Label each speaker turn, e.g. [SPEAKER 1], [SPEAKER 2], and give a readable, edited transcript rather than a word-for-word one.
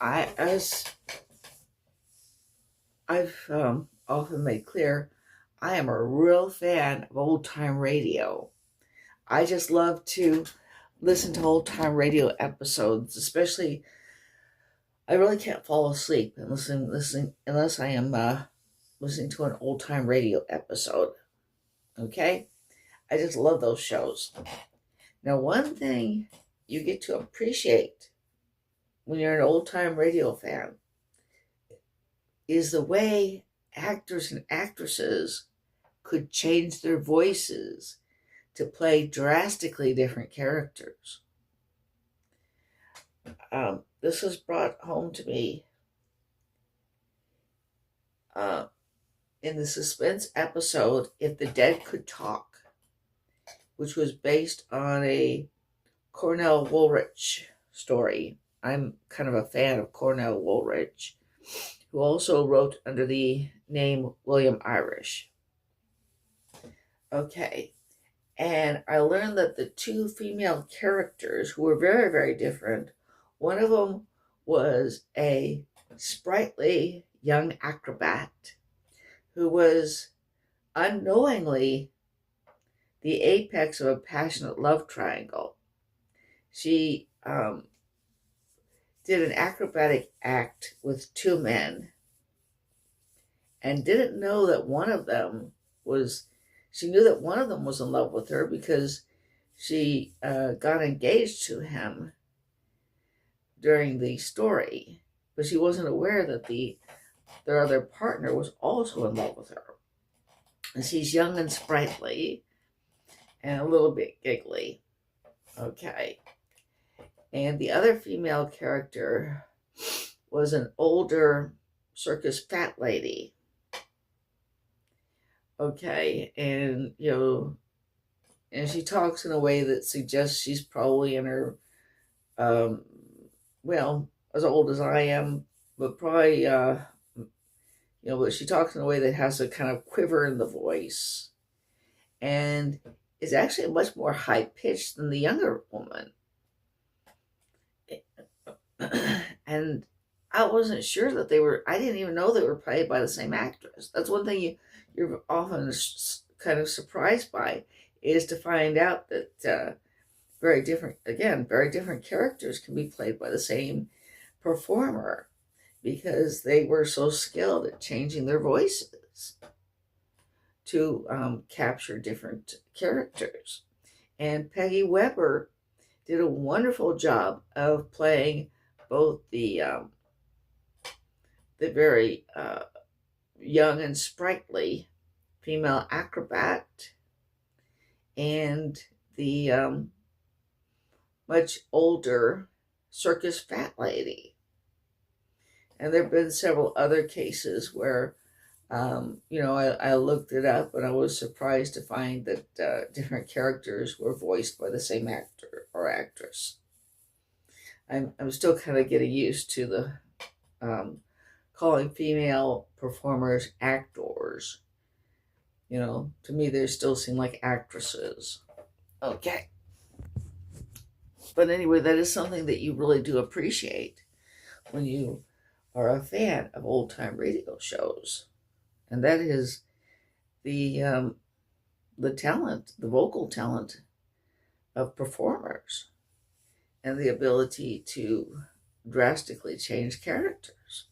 [SPEAKER 1] As I've often made clear, I am a real fan of old time radio. I just love to listen to old time radio episodes, especially I really can't fall asleep and listening unless I am listening to an old time radio episode. Okay, I just love those shows. Now, one thing you get to appreciate when you're an old time radio fan is the way actors and actresses could change their voices to play drastically different characters. This was brought home to me uh, in the suspense episode If the Dead Could Talk, which was based on a Cornell Woolrich story. I'm kind of a fan of Cornell Woolrich, who also wrote under the name William Irish. Okay, and I learned that the two female characters, who were very, very different, one of them was a sprightly young acrobat who was unknowingly the apex of a passionate love triangle. She did an acrobatic act with two men and didn't know that one of them was, she knew that one of them was in love with her because she got engaged to him during the story, but she wasn't aware that their other partner was also in love with her. And she's young and sprightly and a little bit giggly. Okay. And the other female character was an older circus fat lady. Okay. And, and she talks in a way that suggests she's probably in her, as old as I am, but probably, but she talks in a way that has a kind of quiver in the voice and is actually much more high pitched than the younger woman. And I wasn't sure that I didn't even know they were played by the same actress. That's one thing you're often kind of surprised by, is to find out that very different characters can be played by the same performer because they were so skilled at changing their voices to capture different characters. And Peggy Webber did a wonderful job of playing both the very young and sprightly female acrobat and the much older circus fat lady. And there have been several other cases where, I looked it up and I was surprised to find that different characters were voiced by the same actor or actress. I'm still kind of getting used to the calling female performers actors. To me, they still seem like actresses. Okay. But anyway, that is something that you really do appreciate when you are a fan of old time radio shows. And that is the talent, the vocal talent of performers and the ability to drastically change characters.